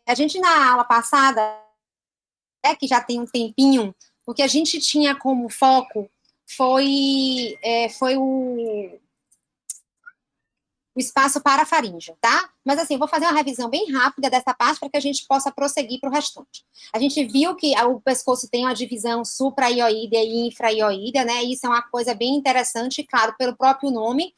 A gente, na aula passada, que já tem um tempinho, o que a gente tinha como foco foi o espaço parafaríngeo, tá? Mas assim, eu vou fazer uma revisão bem rápida dessa parte para que a gente possa prosseguir para o restante. A gente viu que o pescoço tem uma divisão supra-ioídea e infra-ioídea, né? Isso é uma coisa bem interessante, e claro, pelo próprio nome,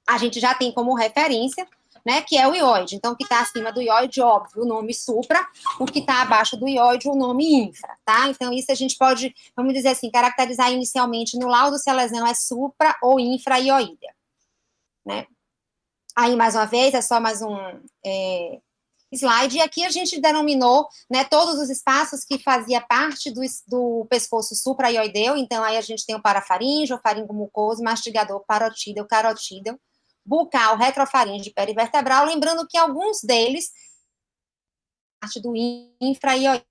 a gente já tem como referência, né, que é o ióide. Então, o que está acima do ióide, óbvio, o nome supra, o que está abaixo do ióide, o nome infra, tá? Então, isso a gente pode, vamos dizer assim, caracterizar inicialmente no laudo se a lesão é supra ou infra-ioídea, né? Aí, mais uma vez, é só mais um slide, e aqui a gente denominou, né, todos os espaços que fazia parte do pescoço supraioideu, então aí a gente tem o parafaríngeo, faringo mucoso, mastigador, parotídeo, carotídeo, bucal, retrofaringe, perivertebral, lembrando que alguns deles parte do infraioideu,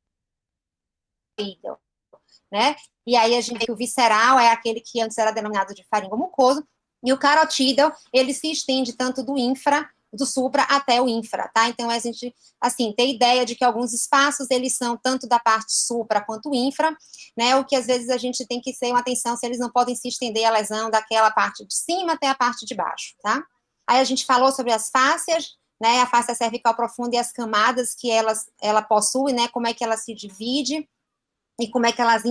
né, e aí a gente vê que o visceral é aquele que antes era denominado de faringo mucoso, e o carotídeo, ele se estende tanto do supra até o infra, tá? Então, a gente, assim, tem ideia de que alguns espaços, eles são tanto da parte supra quanto infra, né? O que às vezes a gente tem que ter uma atenção se eles não podem se estender a lesão daquela parte de cima até a parte de baixo, tá? Aí a gente falou sobre as fáscias, né? A fáscia cervical profunda e as camadas que ela possui, né? Como é que ela se divide e como é que elas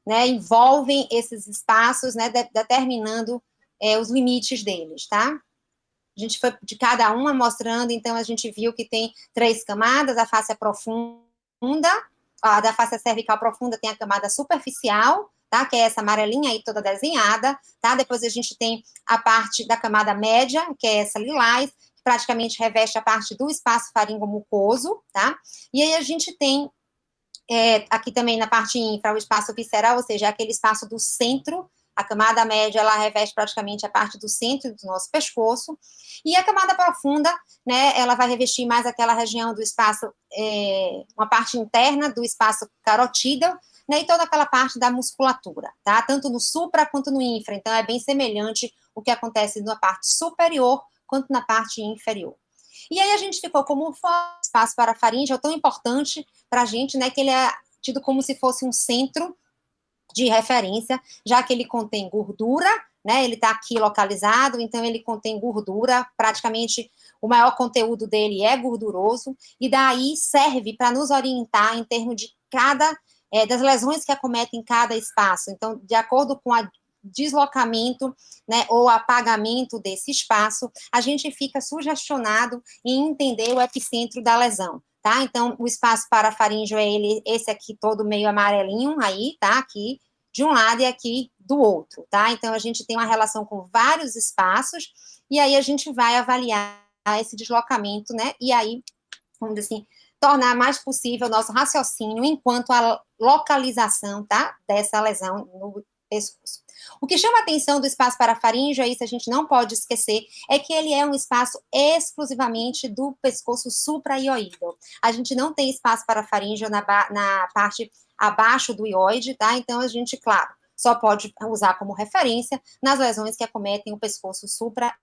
né, envolvem esses espaços, né? Determinando os limites deles, tá? A gente foi de cada uma mostrando, então a gente viu que tem 3 camadas, a face profunda, a da face cervical profunda tem a camada superficial, tá? Que é essa amarelinha aí toda desenhada, tá? Depois a gente tem a parte da camada média, que é essa lilás, que praticamente reveste a parte do espaço faringomucoso, tá? E aí a gente tem aqui também na parte infra, o espaço visceral, ou seja, aquele espaço do centro. A camada média, ela reveste praticamente a parte do centro do nosso pescoço. E a camada profunda, né, ela vai revestir mais aquela região do espaço, uma parte interna do espaço carotídeo, né, e toda aquela parte da musculatura, tá? Tanto no supra quanto no infra. Então, é bem semelhante o que acontece na parte superior quanto na parte inferior. E aí a gente ficou como um espaço parafaríngeo tão importante para a gente, né, que ele é tido como se fosse um centro de referência, já que ele contém gordura, né, ele está aqui localizado, então ele contém gordura, praticamente o maior conteúdo dele é gorduroso, e daí serve para nos orientar em termos de das lesões que acometem cada espaço. Então, de acordo com a deslocamento, né, ou apagamento desse espaço, a gente fica sugestionado em entender o epicentro da lesão, tá? Então, o espaço parafaríngeo é esse aqui todo meio amarelinho aí, tá? Aqui de um lado e aqui do outro, tá? Então, a gente tem uma relação com vários espaços e aí a gente vai avaliar esse deslocamento, né? E aí, vamos dizer assim, tornar mais possível o nosso raciocínio enquanto a localização, tá? Dessa lesão no pescoço. O que chama a atenção do espaço parafaríngeo, isso a gente não pode esquecer, é que ele é um espaço exclusivamente do pescoço supraioídeo. A gente não tem espaço parafaríngeo na parte abaixo do ióide, tá? Então, a gente, claro, só pode usar como referência nas lesões que acometem o pescoço supraioídeo,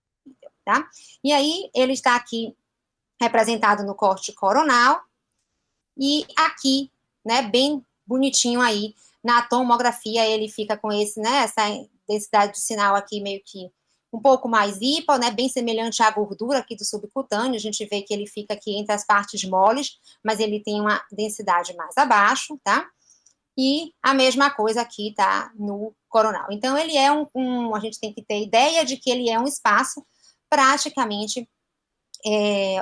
tá? E aí, ele está aqui representado no corte coronal, e aqui, né, bem bonitinho aí, na tomografia ele fica com essa densidade de sinal aqui meio que um pouco mais hipo, né, bem semelhante à gordura aqui do subcutâneo, a gente vê que ele fica aqui entre as partes moles, mas ele tem uma densidade mais abaixo, tá? E a mesma coisa aqui, tá, no coronal. Então, ele é a gente tem que ter ideia de que ele é um espaço praticamente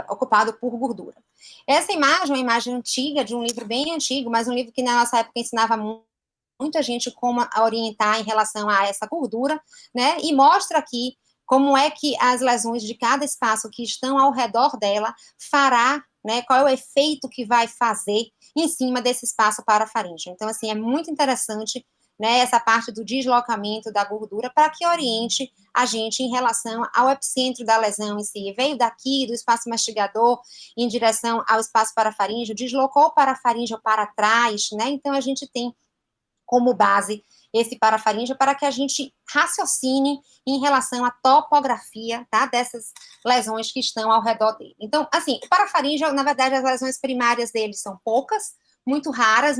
ocupado por gordura. Essa imagem é uma imagem antiga, de um livro bem antigo, mas um livro que na nossa época ensinava muita gente como a orientar em relação a essa gordura, né? E mostra aqui como é que as lesões de cada espaço que estão ao redor dela fará, né? Qual é o efeito que vai fazer em cima desse espaço parafaríngeo. Então, assim, é muito interessante, né, essa parte do deslocamento da gordura para que oriente a gente em relação ao epicentro da lesão em si. Veio daqui, do espaço mastigador, em direção ao espaço parafaríngeo, deslocou o parafaríngeo para trás, né? Então, a gente tem como base esse parafaríngeo para que a gente raciocine em relação à topografia, tá, dessas lesões que estão ao redor dele. Então, assim, o parafaríngeo, na verdade, as lesões primárias dele são poucas, muito raras,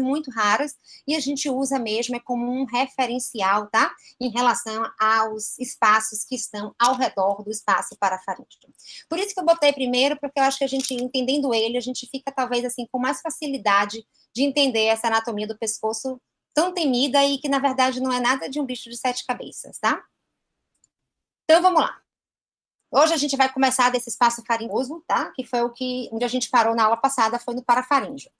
e a gente usa mesmo como um referencial, tá, em relação aos espaços que estão ao redor do espaço parafaríngeo. Por isso que eu botei primeiro, porque eu acho que a gente, entendendo ele, a gente fica, talvez, assim, com mais facilidade de entender essa anatomia do pescoço tão temida e que, na verdade, não é nada de um bicho de 7 cabeças, tá? Então, vamos lá. Hoje a gente vai começar desse espaço faringoso, tá? Que foi onde a gente parou na aula passada, foi no parafaríngeo.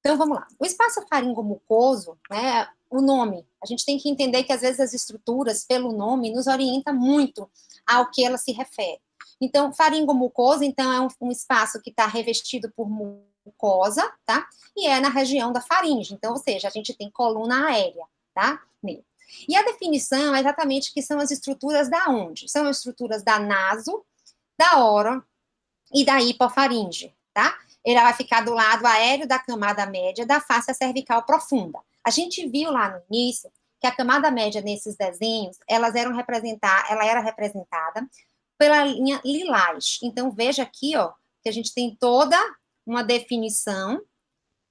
Então, vamos lá. O espaço faringomucoso, né, o nome, a gente tem que entender que, às vezes, as estruturas, pelo nome, nos orienta muito ao que ela se refere. Então, faringomucoso, então, é um espaço que está revestido por mucosa, tá? E é na região da faringe. Então, ou seja, a gente tem coluna aérea, tá? Nele. E a definição é exatamente que são as estruturas da onde? São as estruturas da naso, da oro e da hipofaringe, tá? Ele vai ficar do lado aéreo da camada média da face cervical profunda. A gente viu lá no início que a camada média nesses desenhos, ela era representada pela linha lilás. Então, veja aqui, ó, que a gente tem toda uma definição,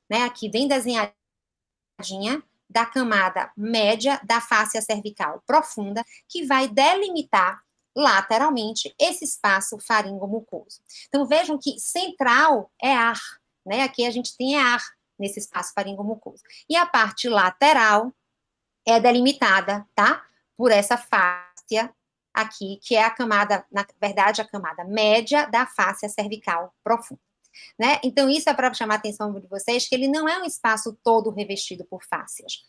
né, aqui bem desenhadinha, da camada média da face cervical profunda, que vai delimitar lateralmente esse espaço faringomucoso. Então, vejam que central é ar, né? Aqui a gente tem ar nesse espaço faringomucoso. E a parte lateral é delimitada, tá? Por essa fáscia aqui, que é a camada, na verdade, a camada média da face cervical profunda. Né? Então, isso é para chamar a atenção de vocês, que ele não é um espaço todo revestido por fáscias.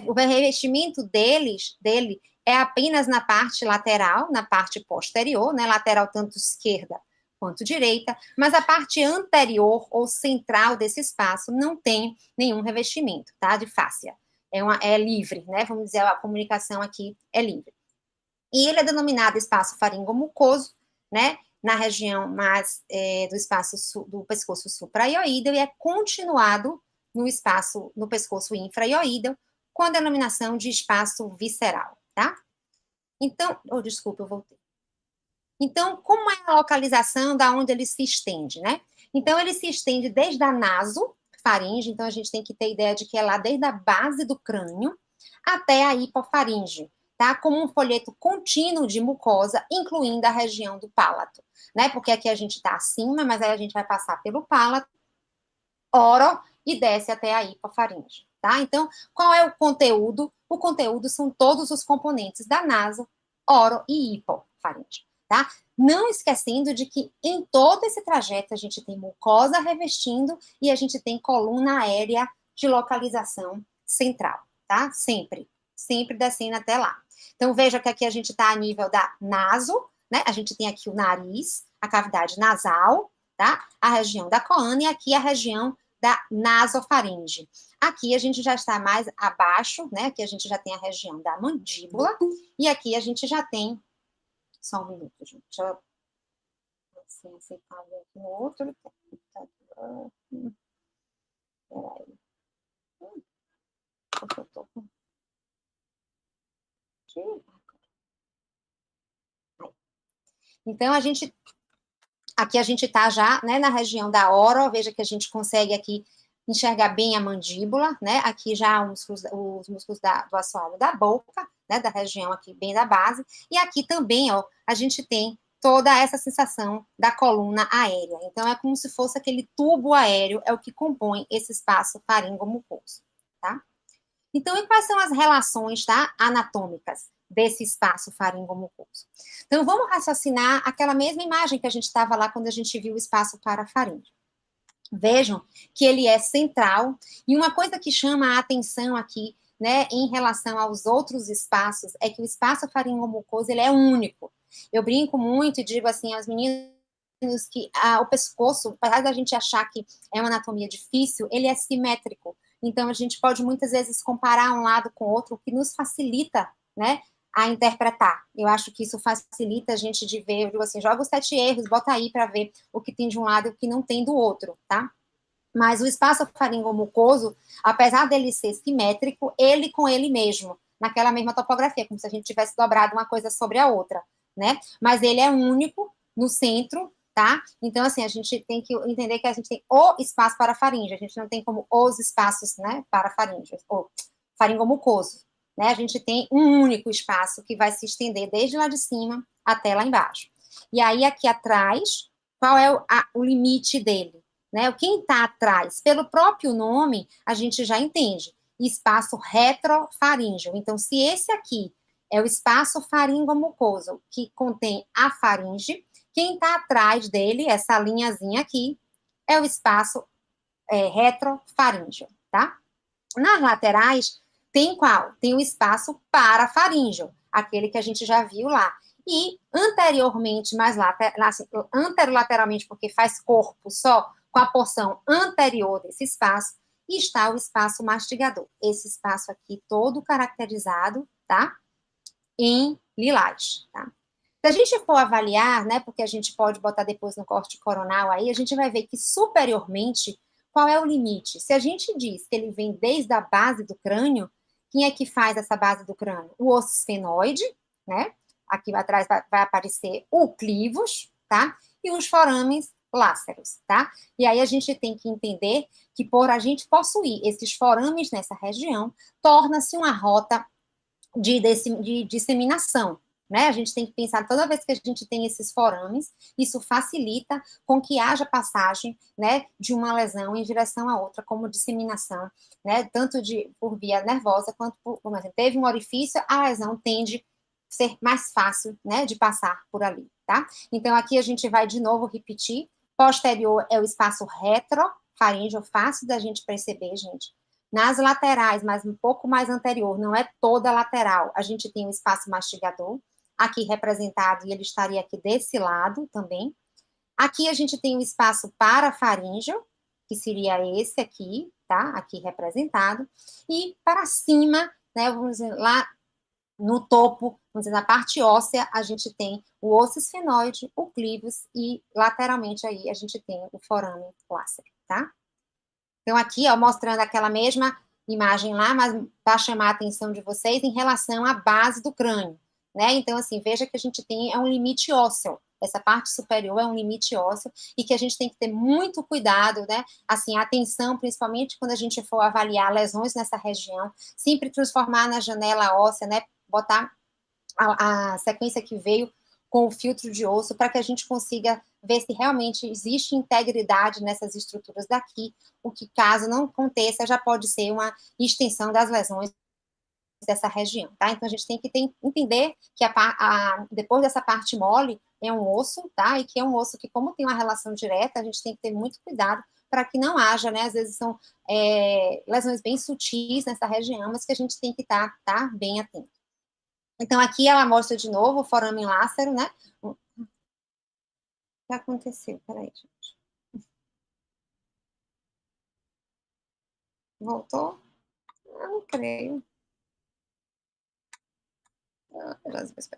O revestimento dele é apenas na parte lateral, na parte posterior, né? Lateral tanto esquerda quanto direita, mas a parte anterior ou central desse espaço não tem nenhum revestimento, tá? De fáscia. É livre, né? Vamos dizer, a comunicação aqui é livre. E ele é denominado espaço faringomucoso, né? Na região mais do espaço do pescoço supraioídeo e é continuado no pescoço infraioídeo com a denominação de espaço visceral, tá? Então, desculpa, eu voltei. Então, como é a localização da onde ele se estende, né? Então, ele se estende desde a nasofaringe, então a gente tem que ter ideia de que é lá desde a base do crânio até a hipofaringe, tá? Como um folheto contínuo de mucosa, incluindo a região do palato, né? Porque aqui a gente tá acima, mas aí a gente vai passar pelo palato, oro, e desce até a hipofaringe, tá? Então, qual é o conteúdo? O conteúdo são todos os componentes da naso, oro e hipofaringe, tá? Não esquecendo de que em todo esse trajeto a gente tem mucosa revestindo e a gente tem coluna aérea de localização central, tá? Sempre descendo até lá. Então, veja que aqui a gente está a nível da naso, né? A gente tem aqui o nariz, a cavidade nasal, tá? A região da coana e aqui a região da nasofaringe. Aqui a gente já está mais abaixo, né? Aqui a gente já tem a região da mandíbula e aqui a gente já tem... Só um minuto, gente. Deixa eu... Assim, aceitar aqui no outro. Peraí. Porque eu tô com... Então, aqui a gente está já, né, na região da oro, veja que a gente consegue aqui enxergar bem a mandíbula, né, aqui já os músculos do assoalho da boca, né, da região aqui bem da base, e aqui também, ó, a gente tem toda essa sensação da coluna aérea, então é como se fosse aquele tubo aéreo, é o que compõe esse espaço faringomucoso, tá? Então, e quais são as relações, tá, anatômicas desse espaço faringomucoso? Então, vamos raciocinar aquela mesma imagem que a gente estava lá quando a gente viu o espaço parafaríngeo. Vejam que ele é central, e uma coisa que chama a atenção aqui, né, em relação aos outros espaços, é que o espaço faringomucoso, ele é único. Eu brinco muito e digo assim aos meninos que o pescoço, apesar da gente achar que é uma anatomia difícil, ele é simétrico. Então, a gente pode muitas vezes comparar um lado com o outro, o que nos facilita, né, a interpretar. Eu acho que isso facilita a gente de ver, eu digo assim, joga os 7 erros, bota aí para ver o que tem de um lado e o que não tem do outro, tá? Mas o espaço faringomucoso, apesar dele ser simétrico, ele com ele mesmo, naquela mesma topografia, como se a gente tivesse dobrado uma coisa sobre a outra, né? Mas ele é único no centro, tá? Então, assim, a gente tem que entender que a gente tem o espaço parafaríngeo, a gente não tem como os espaços, né, parafaríngeos, ou faringomucoso, né? A gente tem um único espaço que vai se estender desde lá de cima até lá embaixo. E aí, aqui atrás, qual é o limite dele? Né? Quem está atrás, pelo próprio nome, a gente já entende. Espaço retrofaríngeo. Então, se esse aqui é o espaço faringomucoso que contém a faringe, quem está atrás dele, essa linhazinha aqui, é o espaço retrofaríngeo, tá? Nas laterais, tem qual? Tem o espaço parafaríngeo, aquele que a gente já viu lá. E anteriormente, mais anterolateralmente, porque faz corpo só com a porção anterior desse espaço, está o espaço mastigador. Esse espaço aqui todo caracterizado, tá? Em lilás, tá? Se a gente for avaliar, né, porque a gente pode botar depois no corte coronal aí, a gente vai ver que superiormente, qual é o limite? Se a gente diz que ele vem desde a base do crânio, quem é que faz essa base do crânio? O osso esfenoide, né? Aqui atrás vai aparecer o clivos, tá? E os forames láceros, tá? E aí a gente tem que entender que por a gente possuir esses forames nessa região, torna-se uma rota de disseminação, né? A gente tem que pensar, toda vez que a gente tem esses forames, isso facilita com que haja passagem, né, de uma lesão em direção a outra, como disseminação, né, tanto por via nervosa, quanto por exemplo, teve um orifício, a lesão tende a ser mais fácil, né, de passar por ali, tá? Então, aqui a gente vai de novo repetir, posterior é o espaço retrofaríngeo, fácil da gente perceber, gente. Nas laterais, mas um pouco mais anterior, não é toda lateral, a gente tem o espaço mastigador, aqui representado, e ele estaria aqui desse lado também. Aqui a gente tem o espaço parafaríngeo, que seria esse aqui, tá? Aqui representado. E para cima, né, vamos dizer, lá no topo, vamos dizer, na parte óssea, a gente tem o osso esfenoide, o clivus, e lateralmente aí a gente tem o forame lácero, tá? Então, aqui, ó, mostrando aquela mesma imagem lá, mas para chamar a atenção de vocês em relação à base do crânio, né? Então, assim, veja que a gente tem um limite ósseo. Essa parte superior é um limite ósseo e que a gente tem que ter muito cuidado, né? Assim, atenção, principalmente quando a gente for avaliar lesões nessa região, sempre transformar na janela óssea, né? Botar a sequência que veio com o filtro de osso, para que a gente consiga ver se realmente existe integridade nessas estruturas daqui, o que, caso não aconteça, já pode ser uma extensão das lesões dessa região, tá? Então, a gente tem que entender que depois dessa parte mole, é um osso, tá? E que é um osso que, como tem uma relação direta, a gente tem que ter muito cuidado para que não haja, né? Às vezes são lesões bem sutis nessa região, mas que a gente tem que estar bem atento. Então, aqui ela mostra de novo o forame lácero, né? O que aconteceu? Peraí, gente. Voltou? Eu não creio.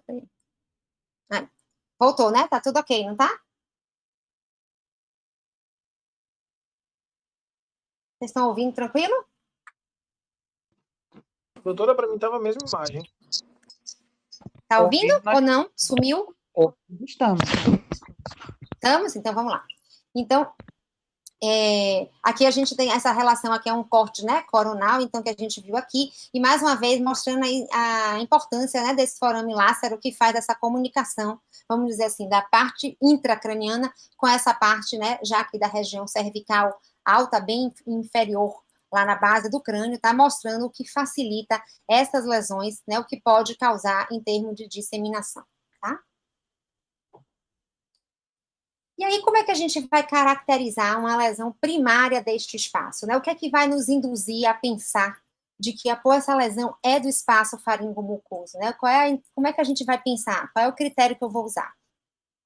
Peraí. Voltou, né? Tá tudo ok, não tá? Vocês estão ouvindo tranquilo? Doutora, para mim estava a mesma imagem. Tá ouvindo ou não? Sumiu? Estamos. Estamos? Então, vamos lá. Então, aqui a gente tem essa relação, aqui é um corte, né, coronal, então, que a gente viu aqui, e mais uma vez mostrando aí a importância, né, desse forame lácero, que faz essa comunicação, vamos dizer assim, da parte intracraniana com essa parte, né, já aqui da região cervical alta, bem inferior, lá na base do crânio, tá mostrando o que facilita essas lesões, né, o que pode causar em termos de disseminação, tá? E aí, como é que a gente vai caracterizar uma lesão primária deste espaço, né? O que é que vai nos induzir a pensar de que essa lesão é do espaço faringomucoso, né? Como é que a gente vai pensar? Qual é o critério que eu vou usar?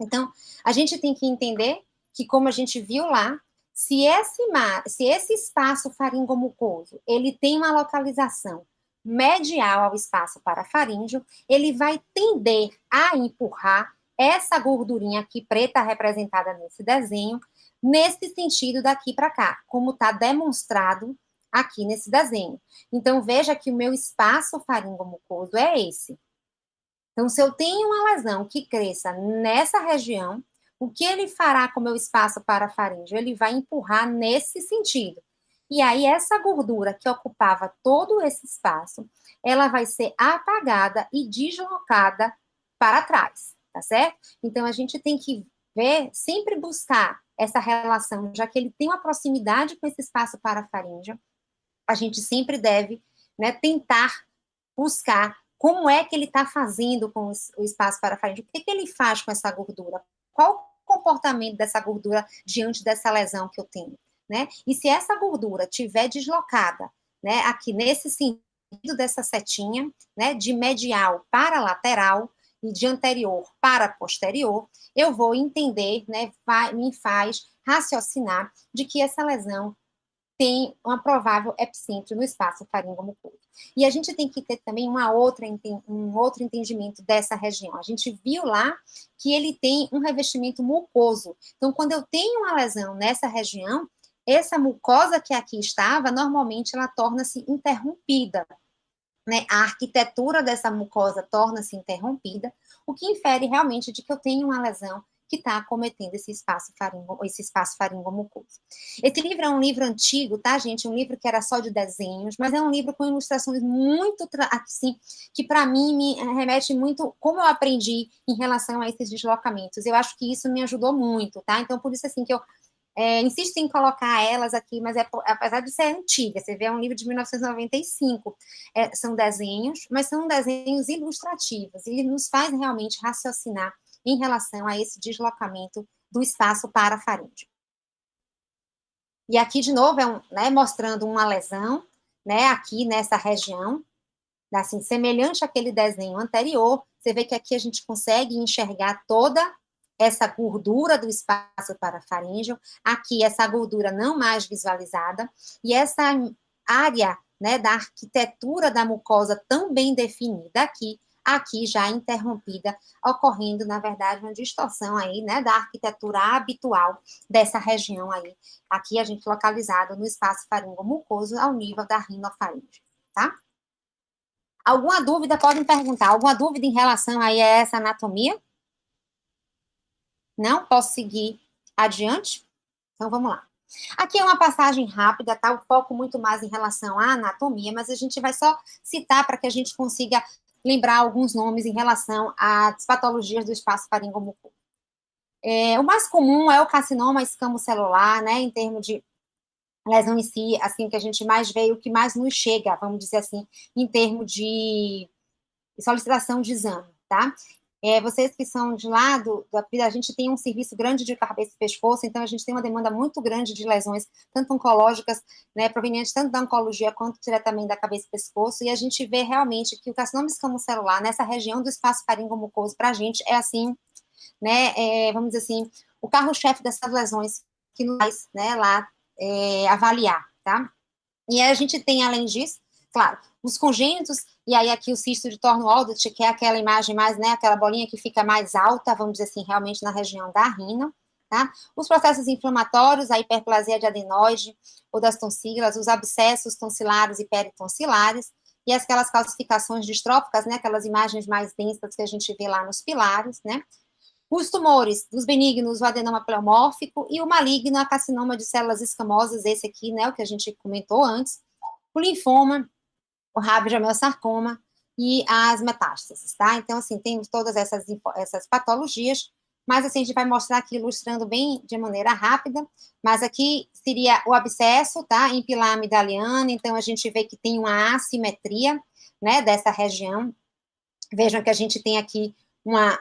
Então, a gente tem que entender que, como a gente viu lá, se esse espaço faringomucoso, ele tem uma localização medial ao espaço parafaríngeo, ele vai tender a empurrar essa gordurinha aqui preta representada nesse desenho, nesse sentido daqui para cá, como está demonstrado aqui nesse desenho. Então, veja que o meu espaço faringomucoso é esse. Então, se eu tenho uma lesão que cresça nessa região, o que ele fará com o meu espaço parafaríngeo? Ele vai empurrar nesse sentido. E aí, essa gordura que ocupava todo esse espaço, ela vai ser apagada e deslocada para trás, tá certo? Então, a gente tem que ver, sempre buscar essa relação, já que ele tem uma proximidade com esse espaço parafaríngeo, a gente sempre deve, né, tentar buscar como é que ele está fazendo com o espaço parafaríngeo, o que, que ele faz com essa gordura, qual o comportamento dessa gordura diante dessa lesão que eu tenho, né? E se essa gordura tiver deslocada, né, aqui nesse sentido dessa setinha, né, de medial para lateral e de anterior para posterior, eu vou entender, né, me faz raciocinar de que essa lesão tem uma provável epicentro no espaço faringomucoso. E a gente tem que ter também um outro entendimento dessa região. A gente viu lá que ele tem um revestimento mucoso. Então, quando eu tenho uma lesão nessa região, essa mucosa que aqui estava, normalmente ela torna-se interrompida, né? A arquitetura dessa mucosa torna-se interrompida, o que infere realmente de que eu tenho uma lesão que está acometendo esse espaço faringomucoso. Esse livro é um livro antigo, tá, gente? Um livro que era só de desenhos, mas é um livro com ilustrações muito, assim, que para mim me remete muito como eu aprendi em relação a esses deslocamentos. Eu acho que isso me ajudou muito, tá? Então, por isso, assim, que eu insisto em colocar elas aqui, mas apesar de ser antiga, você vê, é um livro de 1995, são desenhos, mas são desenhos ilustrativos, e ele nos faz realmente raciocinar em relação a esse deslocamento do espaço parafaríngeo. E aqui, de novo, né, mostrando uma lesão, né, aqui nessa região, assim, semelhante àquele desenho anterior, você vê que aqui a gente consegue enxergar toda essa gordura do espaço parafaríngeo, aqui essa gordura não mais visualizada, e essa área, né, da arquitetura da mucosa tão bem definida aqui já interrompida, ocorrendo, na verdade, uma distorção aí, né, da arquitetura habitual dessa região aí, aqui a gente localizado no espaço faringomucoso ao nível da rinofaringe, tá? Alguma dúvida, podem perguntar, alguma dúvida em relação aí a essa anatomia? Não? Posso seguir adiante? Então, vamos lá. Aqui é uma passagem rápida, tá? O foco muito mais em relação à anatomia, mas a gente vai só citar para que a gente consiga lembrar alguns nomes em relação às patologias do espaço faringomucoso. O mais comum é o carcinoma escamocelular, né? Em termos de lesão em si, assim, que a gente mais vê, o que mais nos chega, vamos dizer assim, em termos de solicitação de exame, tá? Vocês que são de lá, a gente tem um serviço grande de cabeça e pescoço, então a gente tem uma demanda muito grande de lesões, tanto oncológicas, né, provenientes tanto da oncologia quanto diretamente da cabeça e pescoço, e a gente vê realmente que o carcinoma escamocelular, nessa região do espaço faringomucoso, para a gente é assim, né, vamos dizer assim, o carro-chefe dessas lesões que nos faz, né, lá avaliar, tá? E a gente tem, além disso, claro, os congênitos, e aí aqui o cisto de Thorne-Waldenström, que é aquela imagem mais, né, aquela bolinha que fica mais alta, vamos dizer assim, realmente na região da rina, tá? Os processos inflamatórios, a hiperplasia de adenoide ou das tonsilas, os abscessos tonsilares e peritonsilares, e aquelas calcificações distróficas, né, aquelas imagens mais densas que a gente vê lá nos pilares, né? Os tumores, dos benignos, o adenoma pleomórfico, e o maligno, a carcinoma de células escamosas, esse aqui, né, o que a gente comentou antes, o linfoma, o rabdomyosarcoma e as metástases, tá? Então, assim, temos todas essas patologias, mas, assim, a gente vai mostrar aqui, ilustrando bem de maneira rápida, mas aqui seria o abscesso, tá? Em pilar amidaliano, então a gente vê que tem uma assimetria, né, dessa região. Vejam que a gente tem aqui uma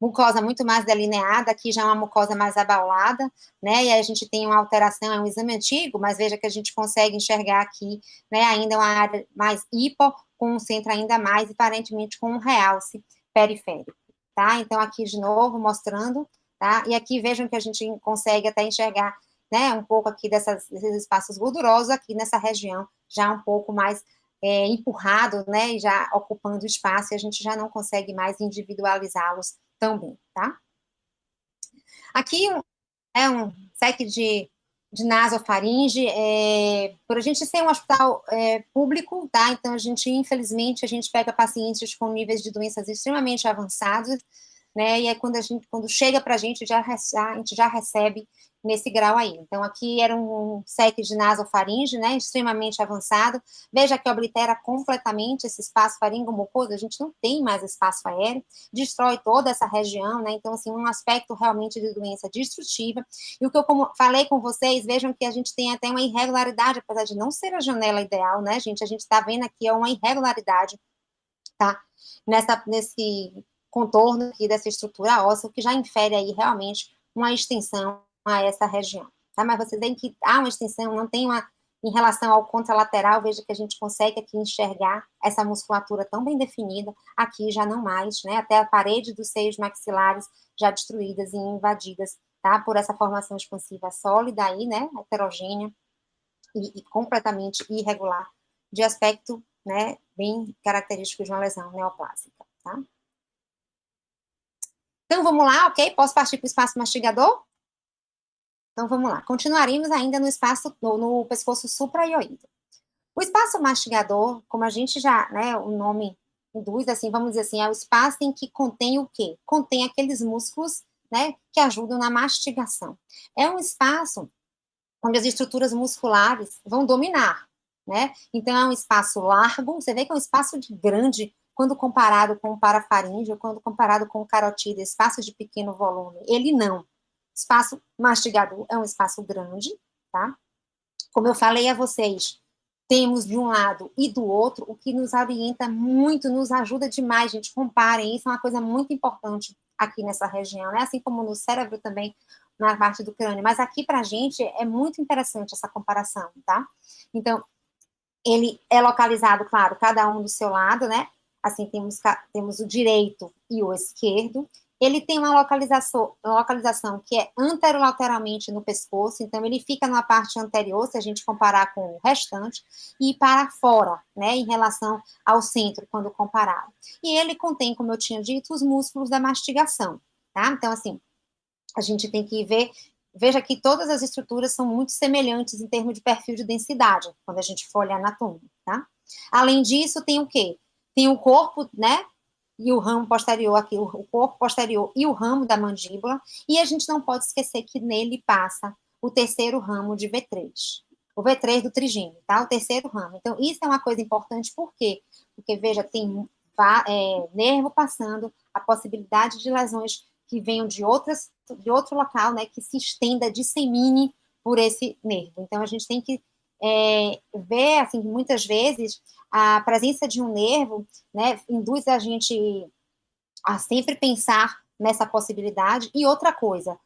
mucosa muito mais delineada, aqui já é uma mucosa mais abaulada, né, e aí a gente tem uma alteração, é um exame antigo, mas veja que a gente consegue enxergar aqui, né, ainda uma área mais hipo, com um centro ainda mais, aparentemente com um realce periférico, tá, então aqui de novo mostrando, tá, e aqui vejam que a gente consegue até enxergar, né, um pouco aqui desses espaços gordurosos, aqui nessa região, já um pouco mais empurrado, né, já ocupando espaço, e a gente já não consegue mais individualizá-los também, tá? Aqui é um set de de nasofaringe, por a gente ser um hospital público, tá? Então, infelizmente, a gente pega pacientes com níveis de doenças extremamente avançados, né? E aí, quando chega para a gente já recebe nesse grau aí. Então, aqui era um SEC de nasofaringe, né? Extremamente avançado. Veja que oblitera completamente esse espaço faringomucoso, a gente não tem mais espaço aéreo, destrói toda essa região, né? Então, assim, um aspecto realmente de doença destrutiva. E o que eu falei com vocês, vejam que a gente tem até uma irregularidade, apesar de não ser a janela ideal, né, gente? A gente está vendo aqui uma irregularidade, tá? Nesse contorno aqui dessa estrutura óssea, que já infere aí realmente uma extensão a essa região, tá? Mas vocês veem que há uma extensão, não tem uma, em relação ao contralateral, veja que a gente consegue aqui enxergar essa musculatura tão bem definida, aqui já não mais, né? Até a parede dos seios maxilares já destruídas e invadidas, tá? Por essa formação expansiva sólida aí, né? Heterogênea e completamente irregular, de aspecto, né? Bem característico de uma lesão neoplásica, tá? Então, vamos lá, ok? Posso partir para o espaço mastigador? Então, vamos lá. Continuaremos ainda no espaço, no pescoço supraioído. O espaço mastigador, como a gente já, né, o nome induz, assim, vamos dizer assim, é o espaço em que contém o quê? Contém aqueles músculos, né, que ajudam na mastigação. É um espaço onde as estruturas musculares vão dominar, né? Então, é um espaço largo, você vê que é um espaço grande quando comparado com o parafaríngeo, quando comparado com o carotídeo, espaço de pequeno volume. Ele não. Espaço mastigador é um espaço grande, tá? Como eu falei a vocês, temos de um lado e do outro, o que nos orienta muito, nos ajuda demais, gente, comparem, isso é uma coisa muito importante aqui nessa região, né? Assim como no cérebro também, na parte do crânio, mas aqui pra gente é muito interessante essa comparação, tá? Então, ele é localizado, claro, cada um do seu lado, né? Assim, temos o direito e o esquerdo. Ele tem uma localização que é anterolateralmente no pescoço, então ele fica na parte anterior, se a gente comparar com o restante, e para fora, né, em relação ao centro, quando comparado. E ele contém, como eu tinha dito, os músculos da mastigação, tá? Então, assim, a gente tem que ver, veja que todas as estruturas são muito semelhantes em termos de perfil de densidade, quando a gente for olhar anatomia, tá? Além disso, tem o quê? Tem o corpo, né, e o ramo posterior aqui, o corpo posterior e o ramo da mandíbula, e a gente não pode esquecer que nele passa o terceiro ramo de V3, o V3 do trigêmeo, tá? O terceiro ramo. Então, isso é uma coisa importante, por quê? Porque, veja, tem nervo passando, a possibilidade de lesões que venham de outro local, né, que se estenda, dissemine por esse nervo. Então, a gente tem que ver, assim, muitas vezes, a presença de um nervo, né, induz a gente a sempre pensar nessa possibilidade. E outra coisa,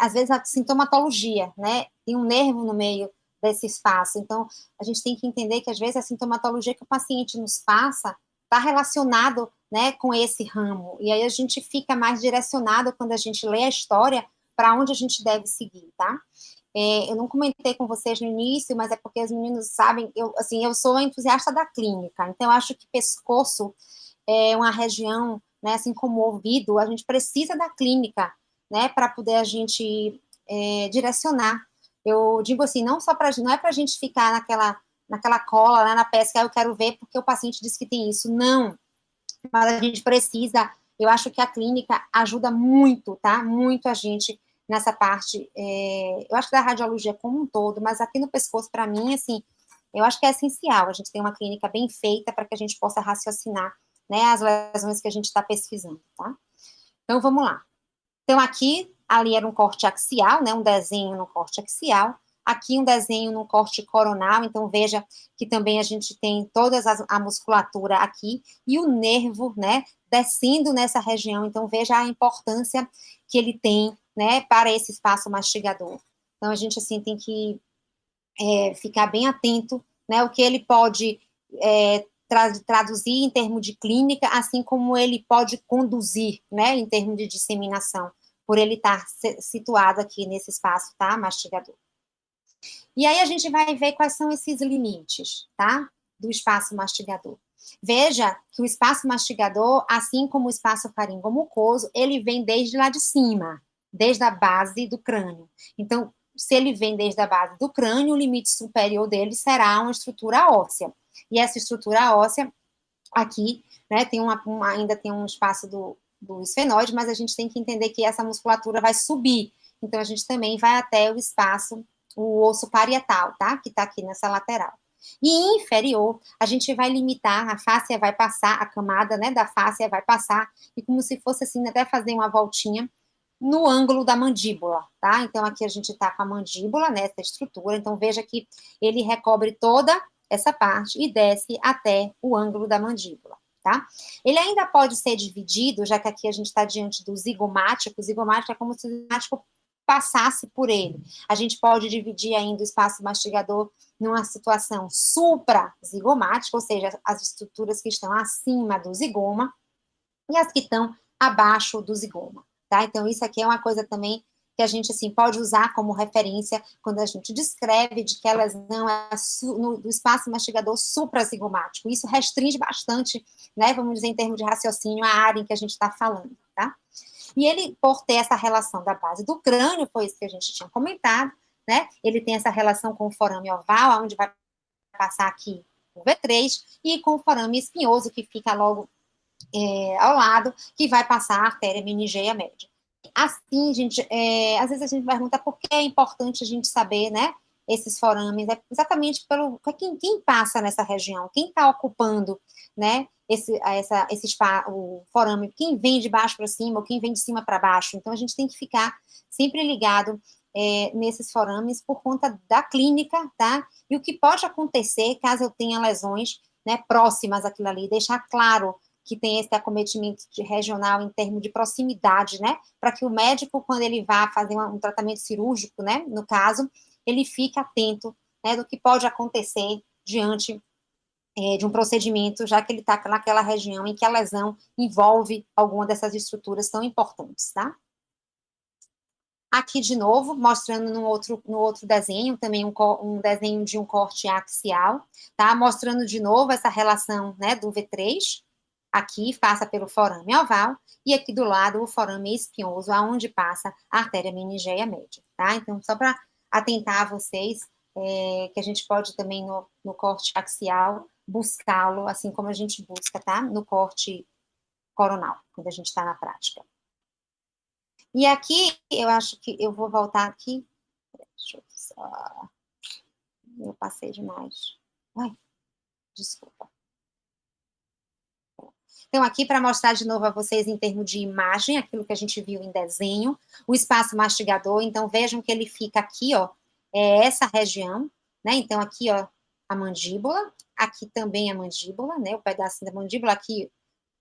às vezes a sintomatologia, né, tem um nervo no meio desse espaço. Então, a gente tem que entender que, às vezes, a sintomatologia que o paciente nos passa está relacionado, né, com esse ramo. E aí a gente fica mais direcionado quando a gente lê a história para onde a gente deve seguir, tá? Eu não comentei com vocês no início, mas é porque os meninos sabem, eu sou entusiasta da clínica, então eu acho que pescoço é uma região, né, assim como o ouvido, a gente precisa da clínica, né, para poder a gente direcionar. Eu digo assim, não é para a gente ficar naquela cola, lá na pesca, eu quero ver porque o paciente disse que tem isso, não, mas a gente precisa, eu acho que a clínica ajuda muito, tá, muito a gente nessa parte, eu acho que da radiologia como um todo, mas aqui no pescoço, para mim, assim, eu acho que é essencial a gente ter uma clínica bem feita para que a gente possa raciocinar, né, as lesões que a gente está pesquisando, tá? Então, vamos lá. Então, aqui, ali era um corte axial, né, um desenho no corte axial, aqui um desenho no corte coronal, então veja que também a gente tem toda a musculatura aqui, e o nervo, né, descendo nessa região, então veja a importância que ele tem, né, para esse espaço mastigador. Então, a gente, assim, tem que ficar bem atento, né, o que ele pode traduzir em termos de clínica, assim como ele pode conduzir, né, em termos de disseminação, por ele estar situado aqui nesse espaço, tá, mastigador. E aí a gente vai ver quais são esses limites, tá, do espaço mastigador. Veja que o espaço mastigador, assim como o espaço faringomucoso, ele vem desde lá de cima, desde a base do crânio. Então, se ele vem desde a base do crânio, o limite superior dele será uma estrutura óssea. E essa estrutura óssea, aqui, né, tem ainda tem um espaço do esfenoide, mas a gente tem que entender que essa musculatura vai subir. Então, a gente também vai até o espaço, o osso parietal, tá? Que tá aqui nessa lateral. E inferior, a gente vai limitar, a fáscia vai passar, a camada, né, da fáscia vai passar, e como se fosse assim, até fazer uma voltinha no ângulo da mandíbula, tá? Então, aqui a gente tá com a mandíbula nessa estrutura, então veja que ele recobre toda essa parte e desce até o ângulo da mandíbula, tá? Ele ainda pode ser dividido, já que aqui a gente está diante do zigomático. O zigomático é como se o zigomático passasse por ele. A gente pode dividir ainda o espaço mastigador numa situação suprazigomática, ou seja, as estruturas que estão acima do zigoma e as que estão abaixo do zigoma, tá? Então, isso aqui é uma coisa também que a gente, assim, pode usar como referência quando a gente descreve de que a lesão é do espaço mastigador suprazigomático. Isso restringe bastante, né, vamos dizer, em termos de raciocínio, a área em que a gente está falando, tá? E ele, por ter essa relação da base do crânio, foi isso que a gente tinha comentado, né? Ele tem essa relação com o forame oval, onde vai passar aqui o V3, e com o forame espinhoso, que fica logo ao lado, que vai passar a artéria meningeia média. Assim, gente, às vezes a gente pergunta por que é importante a gente saber, né, esses forames, é exatamente pelo quem passa nessa região, quem está ocupando, né, o forame, quem vem de baixo para cima ou quem vem de cima para baixo. Então, a gente tem que ficar sempre ligado nesses forames por conta da clínica, tá? E o que pode acontecer caso eu tenha lesões, né, próximas àquilo ali, deixar claro que tem esse acometimento regional em termos de proximidade, né, para que o médico, quando ele vá fazer um tratamento cirúrgico, né, no caso, ele fique atento, né, do que pode acontecer diante de um procedimento, já que ele está naquela região em que a lesão envolve alguma dessas estruturas tão importantes, tá? Aqui, de novo, mostrando no outro desenho, também um desenho de um corte axial, tá? Mostrando de novo essa relação, né, do V3, aqui passa pelo forame oval, e aqui do lado o forame espinhoso, aonde passa a artéria meningeia média, tá? Então, só para atentar a vocês, que a gente pode também no corte axial buscá-lo, assim como a gente busca, tá? No corte coronal, quando a gente está na prática. E aqui, eu acho que eu vou voltar aqui. Deixa eu só... Eu passei demais. Ai, desculpa. Então, aqui para mostrar de novo a vocês em termos de imagem, aquilo que a gente viu em desenho, o espaço mastigador, então vejam que ele fica aqui, ó, essa região, né, então aqui, ó, a mandíbula, aqui também a mandíbula, né, o pedacinho da mandíbula aqui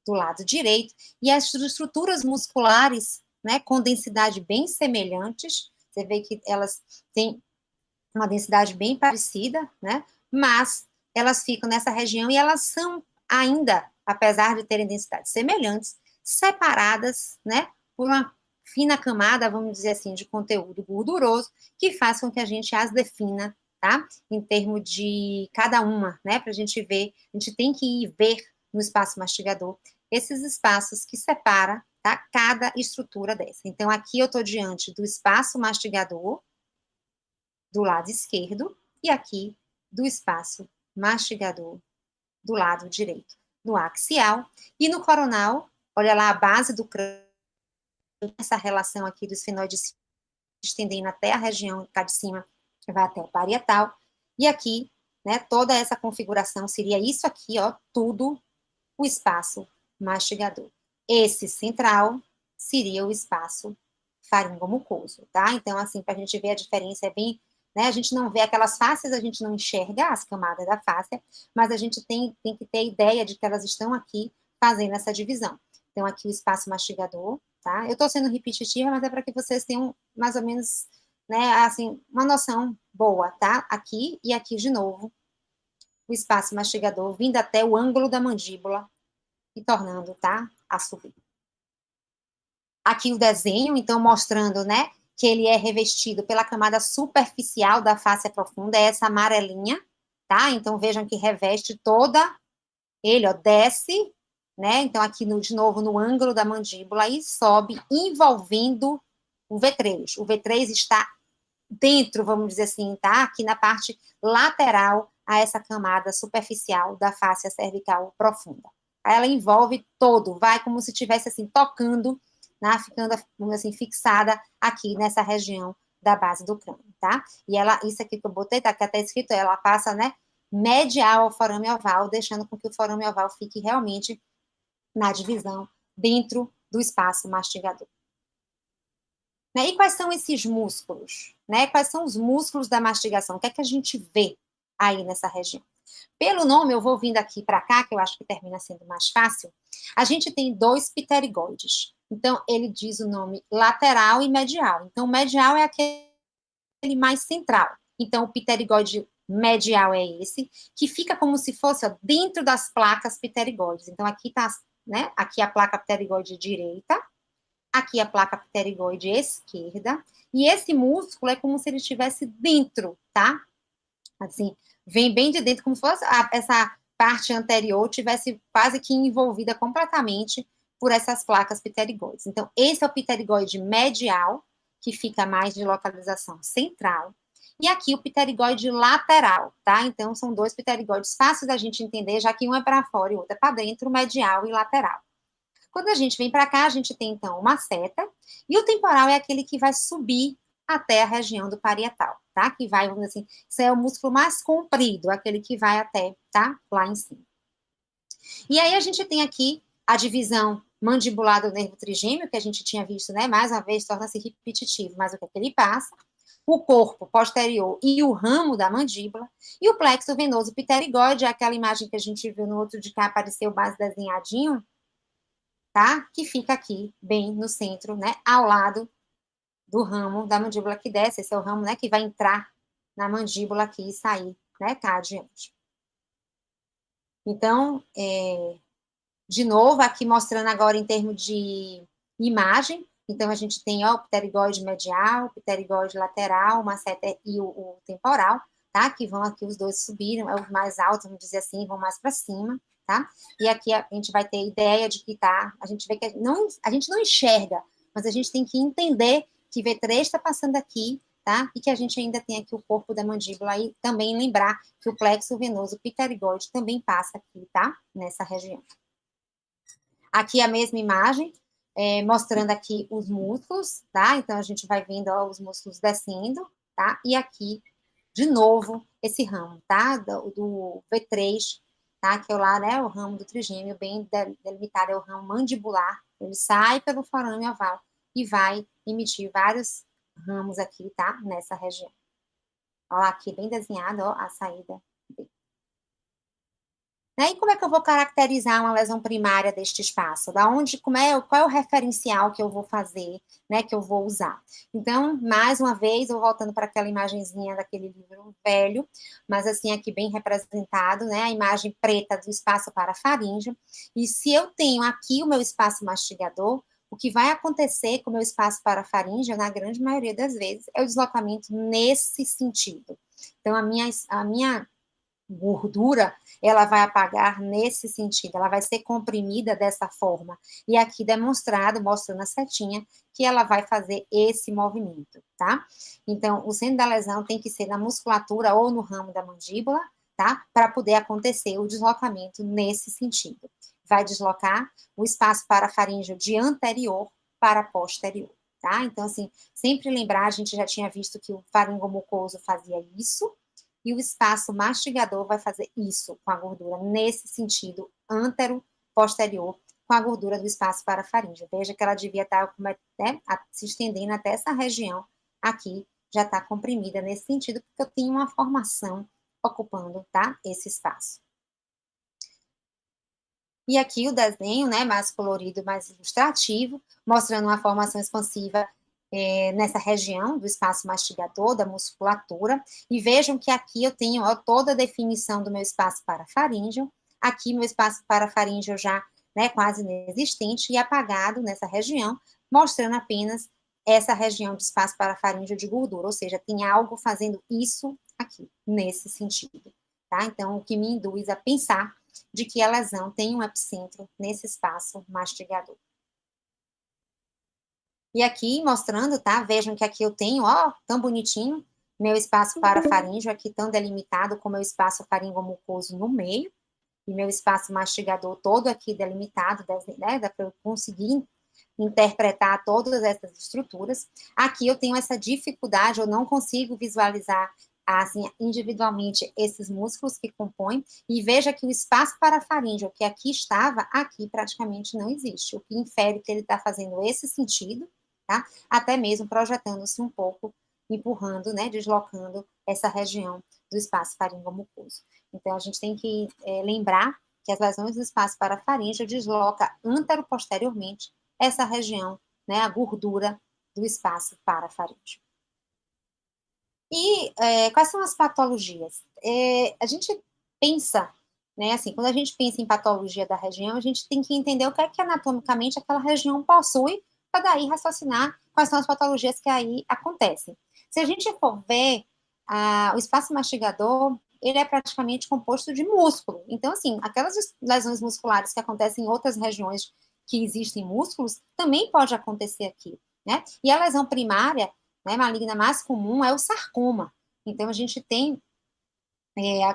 do lado direito, e as estruturas musculares, né, com densidade bem semelhantes, você vê que elas têm uma densidade bem parecida, né, mas elas ficam nessa região e elas são ainda, apesar de terem densidades semelhantes, separadas, né, por uma fina camada, vamos dizer assim, de conteúdo gorduroso, que faz com que a gente as defina, tá, em termos de cada uma, né, para a gente ver, a gente tem que ir ver no espaço mastigador esses espaços que separa, tá, cada estrutura dessa. Então, aqui eu estou diante do espaço mastigador, do lado esquerdo, e aqui do espaço mastigador do lado direito, no axial, e no coronal, olha lá a base do crânio, essa relação aqui do esfenoide se estendendo até a região cá de cima, que vai até o parietal, e aqui, né, toda essa configuração seria isso aqui, ó, tudo o espaço mastigador. Esse central seria o espaço faringomucoso, tá? Então, assim, para a gente ver a diferença, é bem, né, a gente não vê aquelas fáscias, a gente não enxerga as camadas da fáscia, mas a gente tem que ter ideia de que elas estão aqui fazendo essa divisão. Então, aqui o espaço mastigador, tá? Eu estou sendo repetitiva, mas é para que vocês tenham mais ou menos, né, assim, uma noção boa, tá? Aqui e aqui de novo, o espaço mastigador vindo até o ângulo da mandíbula e tornando, tá, a subir. Aqui o desenho, então, mostrando, né, que ele é revestido pela camada superficial da face profunda, é essa amarelinha, tá? Então, vejam que reveste toda, ele, ó, desce, né? Então, aqui, de novo, no ângulo da mandíbula e sobe, envolvendo o V3. O V3 está dentro, vamos dizer assim, tá? Aqui na parte lateral a essa camada superficial da face cervical profunda. Ela envolve todo, vai como se estivesse assim, tocando, né? Ficando, vamos assim, fixada aqui nessa região da base do crânio, tá? E ela, isso aqui que eu botei, tá aqui até escrito, ela passa, né, medial ao forame oval, deixando com que o forame oval fique realmente na divisão dentro do espaço mastigador. Né? E quais são esses músculos? Né? Quais são os músculos da mastigação? O que é que a gente vê aí nessa região? Pelo nome, eu vou vindo aqui para cá, que eu acho que termina sendo mais fácil. A gente tem 2 pterigoides. Então, ele diz o nome lateral e medial. Então, o medial é aquele mais central. Então, o pterigoide medial é esse, que fica como se fosse ó, dentro das placas pterigoides. Então, aqui está, né? Aqui a placa pterigoide direita, aqui a placa pterigoide esquerda, e esse músculo é como se ele estivesse dentro, tá? Assim, vem bem de dentro, como se fosse essa parte anterior tivesse quase que envolvida completamente por essas placas pterigoides. Então, esse é o pterigoide medial, que fica mais de localização central, e aqui o pterigoide lateral, tá? Então, são 2 pterigoides fáceis da gente entender, já que um é para fora e o outro é para dentro, medial e lateral. Quando a gente vem para cá, a gente tem, então, uma seta, e o temporal é aquele que vai subir até a região do parietal, tá? Que vai, vamos dizer assim, isso é o músculo mais comprido, aquele que vai até, tá? Lá em cima. E aí a gente tem aqui a divisão mandibular do nervo trigêmeo, que a gente tinha visto, né? Mais uma vez, torna-se repetitivo, mas o que é que ele passa? O corpo posterior e o ramo da mandíbula, e o plexo venoso pterigoide, é aquela imagem que a gente viu no outro de cá, apareceu mais desenhadinho, tá? Que fica aqui, bem no centro, né? Ao lado do ramo da mandíbula que desce. Esse é o ramo, né? Que vai entrar na mandíbula aqui e sair, né? Cá adiante. Então, de novo, aqui mostrando agora em termos de imagem. Então, a gente tem ó, o pterigoide medial, o pterigoide lateral, uma seta e o temporal, tá? Que vão aqui os dois subirem, é o mais alto, vamos dizer assim, vão mais para cima, tá? E aqui a gente vai ter ideia de que tá, a gente vê que a gente não enxerga, mas a gente tem que entender que V3 está passando aqui, tá? E que a gente ainda tem aqui o corpo da mandíbula e também lembrar que o plexo venoso pterigoide também passa aqui, tá? Nessa região. Aqui a mesma imagem, mostrando aqui os músculos, tá? Então, a gente vai vendo ó, os músculos descendo, tá? E aqui, de novo, esse ramo, tá? Do V3, tá? Que é lá, né? O ramo do trigêmeo, bem delimitado, é o ramo mandibular. Ele sai pelo forame oval e vai emitir vários ramos aqui, tá? Nessa região. Ó, aqui bem desenhado, ó, a saída dele. Né? E como é que eu vou caracterizar uma lesão primária deste espaço? Da onde, qual é o referencial que eu vou fazer, né, que eu vou usar? Então, mais uma vez, eu voltando para aquela imagenzinha daquele livro velho, mas assim, aqui bem representado, né, a imagem preta do espaço parafaríngeo, e se eu tenho aqui o meu espaço mastigador, o que vai acontecer com o meu espaço parafaríngeo, na grande maioria das vezes, é o deslocamento nesse sentido. Então, a minha gordura, ela vai apagar nesse sentido, ela vai ser comprimida dessa forma. E aqui demonstrado, mostrando a setinha, que ela vai fazer esse movimento, tá? Então, o centro da lesão tem que ser na musculatura ou no ramo da mandíbula, tá? Para poder acontecer o deslocamento nesse sentido. Vai deslocar o espaço parafaríngeo de anterior para posterior, tá? Então, assim, sempre lembrar, a gente já tinha visto que o faringomucoso fazia isso, e o espaço mastigador vai fazer isso com a gordura, nesse sentido, antero-posterior, com a gordura do espaço parafaríngeo. Veja que ela devia estar, né, se estendendo até essa região aqui, já está comprimida nesse sentido, porque eu tenho uma formação ocupando, tá, esse espaço. E aqui o desenho, né, mais colorido, mais ilustrativo, mostrando uma formação expansiva nessa região do espaço mastigador, da musculatura, e vejam que aqui eu tenho ó, toda a definição do meu espaço parafaríngeo, aqui meu espaço parafaríngeo já, né, quase inexistente e apagado nessa região, mostrando apenas essa região de espaço parafaríngeo de gordura, ou seja, tem algo fazendo isso aqui, nesse sentido, tá? Então, o que me induz a pensar de que a lesão tem um epicentro nesse espaço mastigador. E aqui mostrando, tá? Vejam que aqui eu tenho, ó, tão bonitinho, meu espaço parafaríngeo aqui tão delimitado com meu espaço faringomucoso no meio, e meu espaço mastigador todo aqui delimitado, né? Dá para eu conseguir interpretar todas essas estruturas. Aqui eu tenho essa dificuldade, eu não consigo visualizar assim, individualmente esses músculos que compõem, e veja que o espaço parafaríngeo que aqui estava, aqui praticamente não existe, o que infere que ele está fazendo esse sentido, tá? Até mesmo projetando-se um pouco, empurrando, né, deslocando essa região do espaço faringomucoso. Então, a gente tem que lembrar que as lesões do espaço parafaríngeo desloca anteroposteriormente essa região, né, a gordura do espaço parafaríngeo. E quais são as patologias? A gente pensa, né, assim, quando a gente pensa em patologia da região, a gente tem que entender o que é que anatomicamente aquela região possui, para daí raciocinar quais são as patologias que aí acontecem. Se a gente for ver o espaço mastigador, ele é praticamente composto de músculo. Então, assim, aquelas lesões musculares que acontecem em outras regiões que existem músculos, também pode acontecer aqui, né? E a lesão primária, né, maligna mais comum é o sarcoma. Então, a gente tem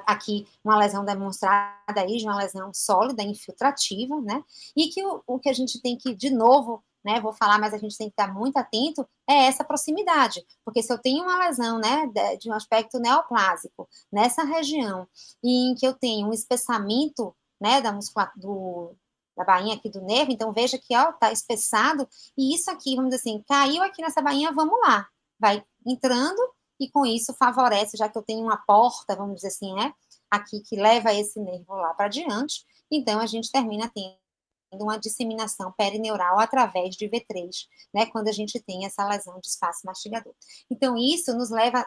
aqui uma lesão demonstrada aí, de uma lesão sólida, infiltrativa, né, e que o que a gente tem que, de novo, né, vou falar, mas a gente tem que estar muito atento, é essa proximidade, porque se eu tenho uma lesão, né, de um aspecto neoplásico, nessa região, e em que eu tenho um espessamento, né, da musculatura, da bainha aqui do nervo, então veja que, ó, tá espessado, e isso aqui, vamos dizer assim, caiu aqui nessa bainha, vamos lá, vai entrando, e com isso favorece, já que eu tenho uma porta, vamos dizer assim, né, aqui que leva esse nervo lá para diante, então a gente termina tendo uma disseminação perineural através de V3, né, quando a gente tem essa lesão de espaço mastigador. Então isso nos leva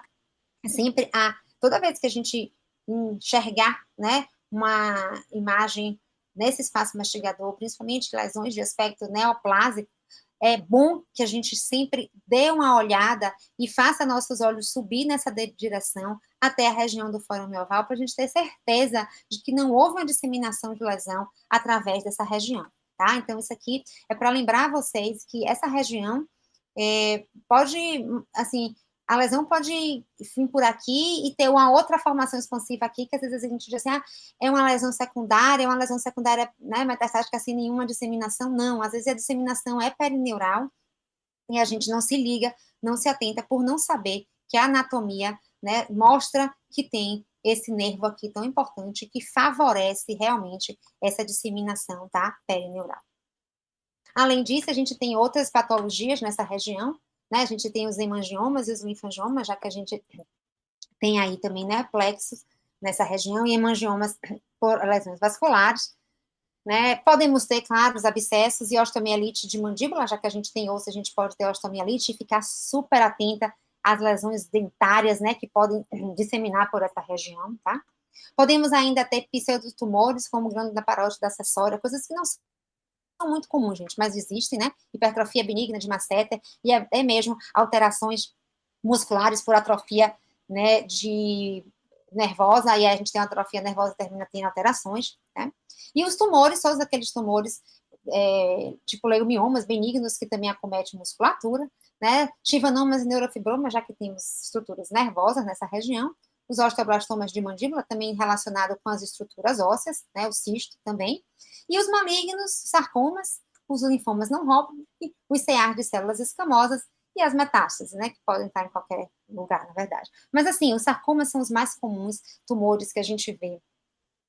sempre a, toda vez que a gente enxergar, né, uma imagem nesse espaço mastigador, principalmente lesões de aspecto neoplásico, é bom que a gente sempre dê uma olhada e faça nossos olhos subir nessa direção até a região do fórum mioval para a gente ter certeza de que não houve uma disseminação de lesão através dessa região, tá? Então, isso aqui é para lembrar vocês que essa região pode, assim, a lesão pode vir por aqui e ter uma outra formação expansiva aqui, que às vezes a gente diz assim, é uma lesão secundária, né, metastática sem nenhuma disseminação. Não, às vezes a disseminação é perineural e a gente não se liga, não se atenta por não saber que a anatomia, né, mostra que tem esse nervo aqui tão importante que favorece realmente essa disseminação, tá, perineural. Além disso, a gente tem outras patologias nessa região, né? A gente tem os hemangiomas e os linfangiomas, já que a gente tem aí também, né, plexos nessa região, e hemangiomas por lesões vasculares, né? Podemos ter, claro, os abscessos e osteomielite de mandíbula, já que a gente tem osso, a gente pode ter osteomielite, e ficar super atenta às lesões dentárias, né, que podem disseminar por essa região, tá? Podemos ainda ter pseudotumores, como glândula parótida acessória, coisas que não são muito comuns, gente, mas existem, né? Hipertrofia benigna de masseter e até mesmo alterações musculares por atrofia, né, de nervosa, aí a gente tem uma atrofia nervosa, termina tendo alterações, né? E os tumores, todos aqueles tumores, tipo leumiomas benignos, que também acometem musculatura, né? Schwannomas e neurofibromas, já que temos estruturas nervosas nessa região, os osteoblastomas de mandíbula, também relacionado com as estruturas ósseas, né, o cisto também, e os malignos, sarcomas, os linfomas não Hodgkin, os CA de células escamosas e as metástases, né, que podem estar em qualquer lugar, na verdade. Mas, assim, os sarcomas são os mais comuns tumores que a gente vê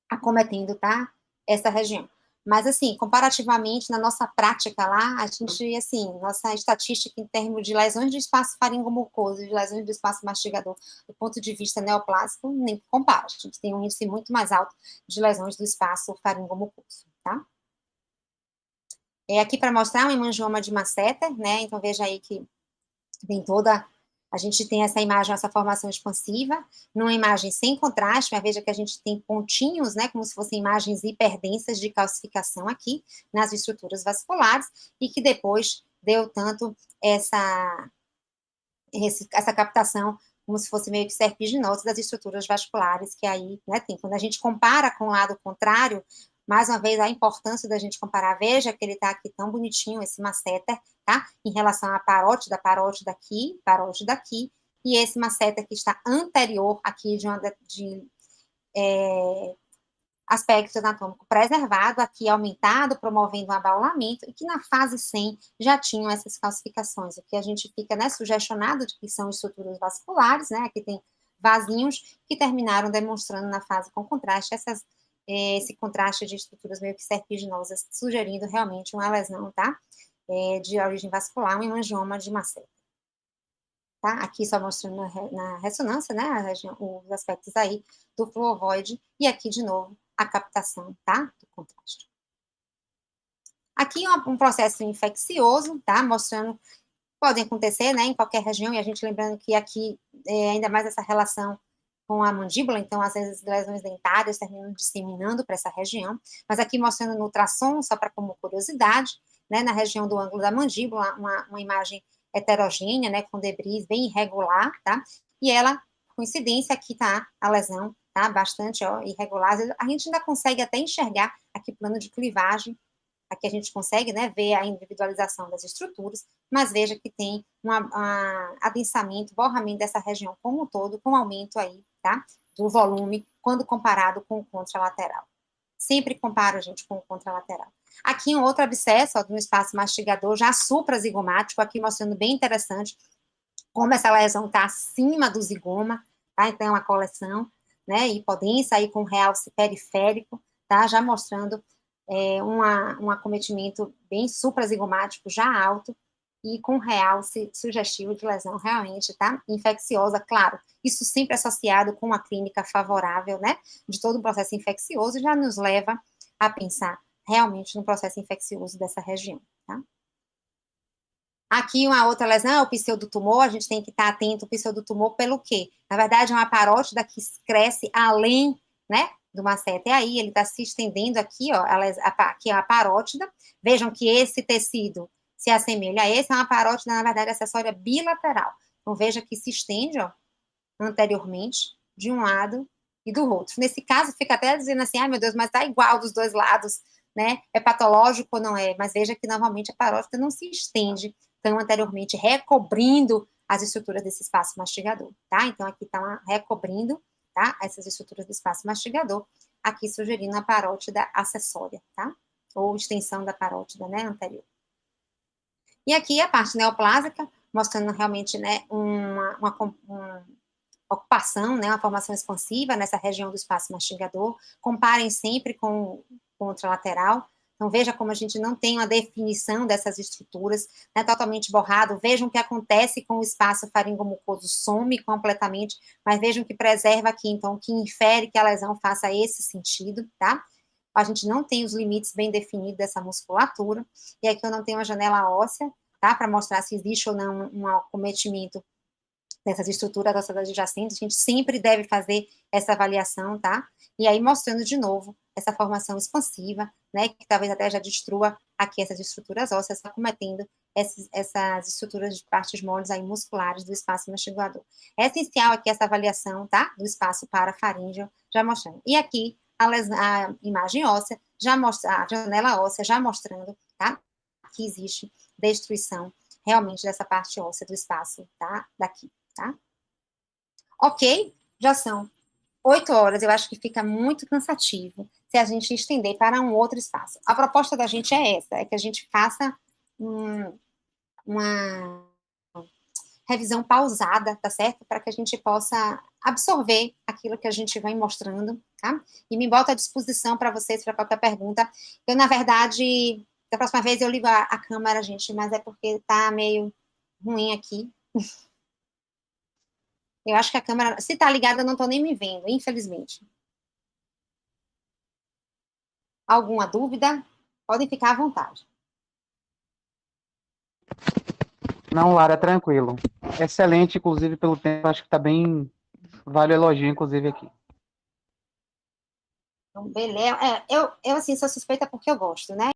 acometendo, tá, essa região. Mas, assim, comparativamente, na nossa prática lá, a gente, assim, nossa estatística em termos de lesões de espaço faringomucoso, de lesões do espaço mastigador, do ponto de vista neoplásico, nem compara. A gente tem um índice muito mais alto de lesões do espaço faringomucoso, tá? Aqui para mostrar um hemangioma de masseter, né? Então, veja aí que tem toda... A gente tem essa imagem, essa formação expansiva, numa imagem sem contraste, mas veja que a gente tem pontinhos, né, como se fossem imagens hiperdensas de calcificação aqui, nas estruturas vasculares, e que depois deu tanto essa captação, como se fosse meio que serpiginosa das estruturas vasculares, que aí, né, tem. Quando a gente compara com o lado contrário, mais uma vez, a importância da gente comparar. Veja que ele está aqui tão bonitinho, esse masseter, tá? Em relação à parótida aqui, e esse masseter que está anterior aqui de aspecto anatômico preservado, aqui aumentado, promovendo um abaulamento, e que na fase 100 já tinham essas calcificações, o que a gente fica, né, sugestionado de que são estruturas vasculares, né, aqui tem vasinhos que terminaram demonstrando na fase com contraste esse contraste de estruturas meio que serpiginosas, sugerindo realmente uma lesão, tá, de origem vascular, um hemangioma de masseter. Tá? Aqui só mostrando na ressonância, né, os aspectos aí do fluo ovoide, e aqui de novo a captação, tá, do contraste. Aqui um processo infeccioso, tá, mostrando, podem acontecer, né, em qualquer região, e a gente lembrando que aqui, ainda mais essa relação com a mandíbula, então, às vezes, lesões dentárias terminam disseminando para essa região, mas aqui mostrando no ultrassom, só para como curiosidade, né, na região do ângulo da mandíbula, uma imagem heterogênea, né, com debris bem irregular, tá, e ela, coincidência, aqui tá a lesão, tá, bastante, ó, irregular, a gente ainda consegue até enxergar aqui plano de clivagem, aqui a gente consegue, né, ver a individualização das estruturas, mas veja que tem um adensamento, borramento dessa região como um todo, com aumento aí, tá, do volume, quando comparado com o contralateral. Sempre comparo, gente, com o contralateral. Aqui um outro abscesso, ó, no espaço mastigador, já suprazigomático, aqui mostrando bem interessante como essa lesão está acima do zigoma, tá, então é uma coleção, né, hipodência aí com realce periférico, tá, já mostrando um acometimento bem suprazigomático, já alto, e com realce sugestivo de lesão realmente, tá? Infecciosa, claro, isso sempre associado com uma clínica favorável, né? De todo o processo infeccioso, já nos leva a pensar realmente no processo infeccioso dessa região, tá? Aqui uma outra lesão é o pseudotumor, a gente tem que estar atento ao pseudotumor pelo quê? Na verdade, é uma parótida que cresce além, né, do masseter, aí ele está se estendendo aqui, ó, aqui é a parótida, vejam que esse tecido se assemelha a esse, é uma parótida, na verdade, acessória bilateral, então veja que se estende, ó, anteriormente, de um lado e do outro. Nesse caso, fica até dizendo assim, ai meu Deus, mas tá igual dos dois lados, né, é patológico ou não é, mas veja que normalmente a parótida não se estende tão anteriormente, recobrindo as estruturas desse espaço mastigador, tá, então aqui tá recobrindo, tá? Essas estruturas do espaço mastigador, aqui sugerindo a parótida acessória, tá? Ou extensão da parótida, né, anterior. E aqui a parte neoplásica, mostrando realmente, né, uma ocupação, né, uma formação expansiva nessa região do espaço mastigador. Comparem sempre com o contralateral. Então, veja como a gente não tem uma definição dessas estruturas, né, totalmente borrado. Vejam o que acontece com o espaço faringomucoso, some completamente, mas vejam que preserva aqui, então, que infere que a lesão faça esse sentido, tá? A gente não tem os limites bem definidos dessa musculatura, e aqui eu não tenho a janela óssea, tá, para mostrar se existe ou não um acometimento dessas estruturas adjacentes, a gente sempre deve fazer essa avaliação, tá? E aí mostrando de novo essa formação expansiva, né, que talvez até já destrua aqui essas estruturas ósseas, acometendo essas estruturas de partes moles aí musculares do espaço mastigador. É essencial aqui essa avaliação, tá, do espaço parafaríngeo, já mostrando. E aqui a imagem óssea, já mostra, a janela óssea já mostrando, tá, que existe destruição realmente dessa parte óssea do espaço, tá, daqui. Tá? Ok, já são 8 horas, eu acho que fica muito cansativo se a gente estender para um outro espaço. A proposta da gente é essa, é que a gente faça uma revisão pausada, tá certo? Para que a gente possa absorver aquilo que a gente vai mostrando, tá? E me boto à disposição para vocês, para qualquer pergunta. Eu, na verdade, da próxima vez eu ligo a câmera, gente, mas é porque tá meio ruim aqui. Eu acho que a câmera, se tá ligada, eu não tô nem me vendo, infelizmente. Alguma dúvida? Podem ficar à vontade. Não, Lara, tranquilo. Excelente, inclusive, pelo tempo. Acho que tá bem. Vale o elogio, inclusive, aqui. Então, beleza. Eu assim, sou suspeita porque eu gosto, né?